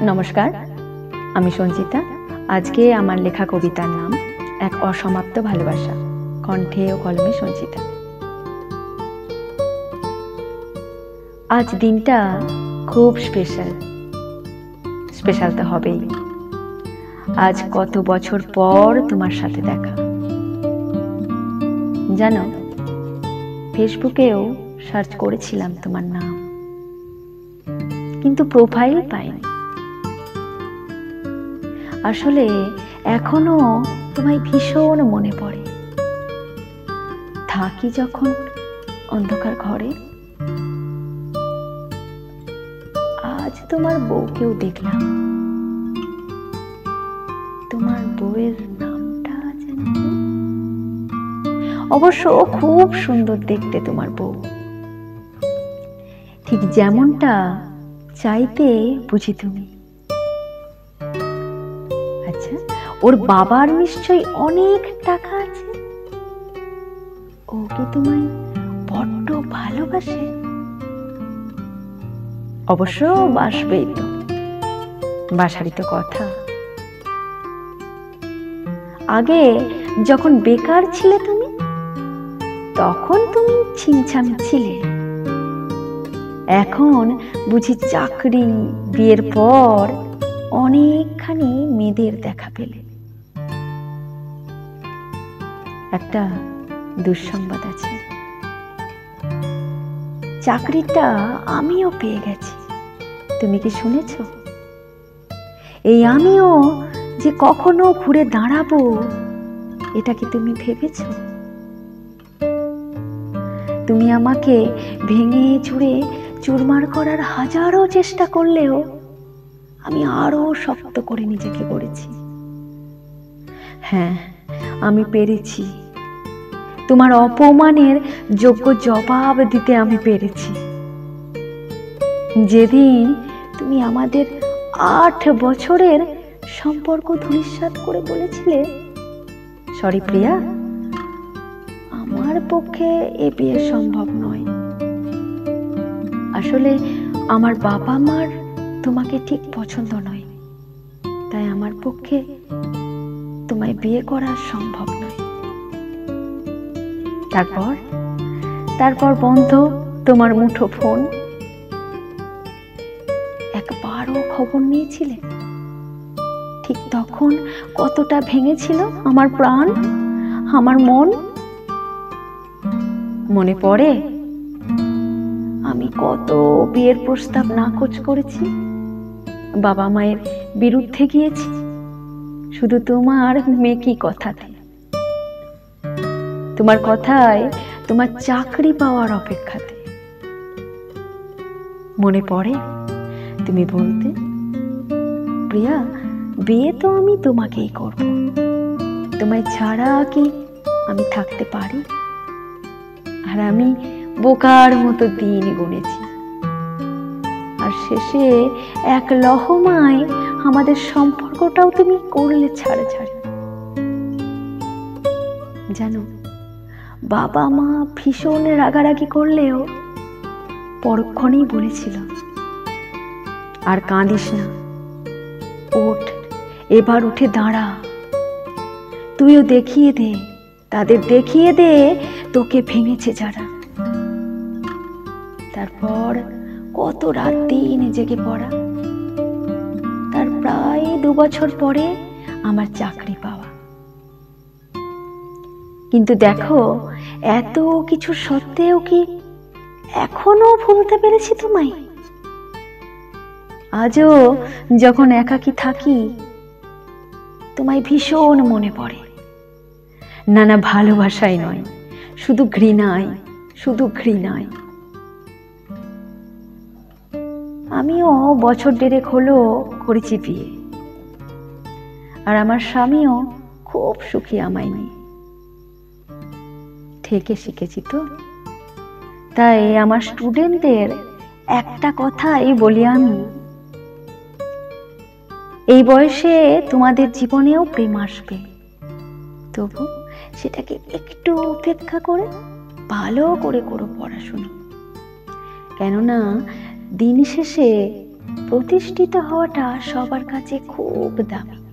নমস্কার, আমি সঞ্চিতা। আজকে আমার লেখা কবিতার নাম এক অসমাপ্ত ভালোবাসা, কণ্ঠে ও কলমে সঞ্চিতা। আজ দিনটা খুব স্পেশাল তো হবেই। আজ কত বছর পর তোমার সাথে দেখা। জানো, ফেসবুকেও সার্চ করেছিলাম তোমার নাম, কিন্তু প্রোফাইল পাইনি। আসলে এখনো তোমায় ভীষণ মনে পড়ে। থাকি যখন অন্ধকার ঘরে। আজ তোমার বউকেও দেখলাম। তোমার বউয়ের নামটা জানি কি? অবশ্য খুব সুন্দর দেখতে তোমার বউ, ঠিক যেমনটা চাইতে বুঝি তুমি। আচ্ছা, ওর বাবার নিশ্চয়ই অনেক টাকা আছে। ও কি তোমায় বড্ড ভালোবাসে? অবশ্য বাসবেই তো, বাসারই তো কথা। আগে যখন বেকার ছিলে তুমি, তখন তুমি ছিমছাম ছিলে। এখন বুঝি চাকরি, বিয়ের পর অনেকখানি মেয়েদের দেখা পেলে। একটা দুঃসংবাদ আছে, চাকরিটা আমিও পেয়ে গেছি। তুমি কি শুনেছ? এই আমিও যে কখনো ঘুরে দাঁড়াবো, এটা কি তুমি ভেবেছ? তুমি আমাকে ভেঙে চুরে চুরমার করার হাজারো চেষ্টা করলেও আমি আরো শক্ত করে নিজেকে গড়েছি। হ্যাঁ, আমি পেরেছি। তোমার অপমানের যোগ্য জবাব দিতে আমি পেরেছি। যেদিন তুমি আমাদের 8 বছরের সম্পর্ক ধূলিসাৎ করে বলেছিলে, সরি প্রিয়া, আমার পক্ষে এ বিয়ে সম্ভব নয়। আসলে আমার বাবা মার তোমাকে ঠিক পছন্দ নয়, তাই আমার পক্ষে তোমায় বিয়ে করা সম্ভব নয়। তারপর বন্ধ তোমার মুঠো ফোন। একবারও খবর নিয়েছিলে? ঠিক তখন কতটা ভেঙেছিল আমার প্রাণ, আমার মন। মনে পড়ে আমি কত বিয়ের প্রস্তাব নাকচ করেছি, বাবা মায়ের বিরুদ্ধে গিয়েছি, শুধু তোমার মেকি কথাতে। তোমার কথায়, তোমার চাকরি পাওয়ার অপেক্ষাতে। মনে পড়ে তুমি বলতে, প্রিয়া, বিয়ে তো আমি তোমাকেই করব, তোমায় ছাড়া কি আমি থাকতে পারি? আর আমি বোকার মতো দিন গুনেছি, আর শেষে এক লহমায় আমাদের সম্পর্কটাও তুমি করলে ছাড়াছাড়ি। জানো, বাবা মা ভীষণ রাগারাগি করলেও পরক্ষণেই বলেছিল, আর কাঁদিস না, ওঠ, এবার উঠে দাঁড়া, তুইও দেখিয়ে দে, তাদের দেখিয়ে দে তোকে ভেঙেছে যারা। তারপর কত রাত দিন জেগে পড়া, তার প্রায় 2 বছর পরে আমার চাকরি পাওয়া। কিন্তু দেখো, এত কিছু সত্ত্বেও কি এখনো ভুলতে পেরেছি তোমায়? আজও যখন একাকী থাকি, তোমায় ভীষণ মনে পড়ে। না, ভালোবাসাই নয়, শুধু ঘৃণায়। আমিও বছর 1.5 হলো করেছি বিয়ে, আর আমার স্বামীও খুব সুখী আমায় নিয়ে। থেকে শিখেছি তো, তাই আমার স্টুডেন্টদের একটা কথাই বলি আমি, এই বয়সে তোমাদের জীবনেও প্রেম আসবে, তবু সেটাকে একটু উপেক্ষা করে ভালো করে করো পড়াশোনা। কেননা দিন শেষে প্রতিষ্ঠিত হওয়াটা সবার কাছে খুব দামি।